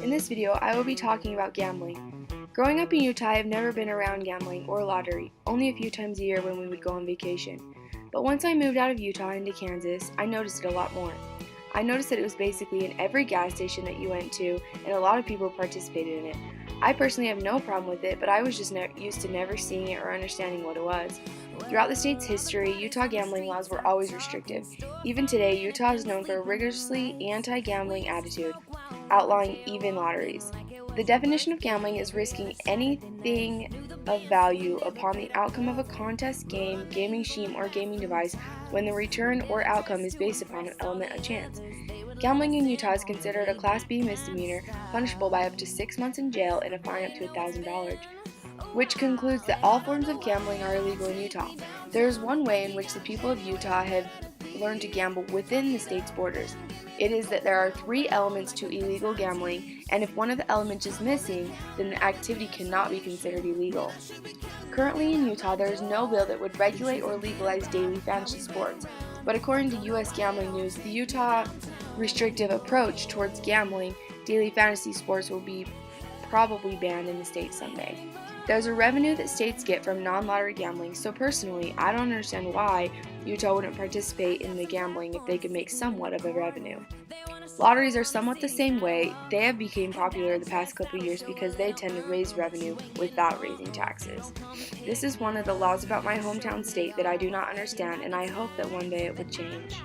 In this video, I will be talking about gambling. Growing up in Utah, I have never been around gambling or lottery, only a few times a year when we would go on vacation. But once I moved out of Utah into Kansas, I noticed it a lot more. I noticed that it was basically in every gas station that you went to, and a lot of people participated in it. I personally have no problem with it, but I was just used to never seeing it or understanding what it was. Throughout the state's history, Utah gambling laws were always restrictive. Even today, Utah is known for a rigorously anti-gambling attitude, outlawing even lotteries. The definition of gambling is risking anything of value upon the outcome of a contest, game, gaming scheme, or gaming device when the return or outcome is based upon an element of chance. Gambling in Utah is considered a Class B misdemeanor, punishable by up to 6 months in jail and a fine up to $1,000, which concludes that all forms of gambling are illegal in Utah. There is one way in which the people of Utah have learned to gamble within the state's borders. It is that there are 3 elements to illegal gambling, and if one of the elements is missing, then the activity cannot be considered illegal. Currently in Utah, there is no bill that would regulate or legalize daily fantasy sports, but according to U.S. Gambling News, the Utah restrictive approach towards gambling, daily fantasy sports will be probably banned in the state someday. There's a revenue that states get from non-lottery gambling, so personally, I don't understand why Utah wouldn't participate in the gambling if they could make somewhat of a revenue. Lotteries are somewhat the same way. They have become popular the past couple of years because they tend to raise revenue without raising taxes. This is one of the laws about my hometown state that I do not understand, and I hope that one day it would change.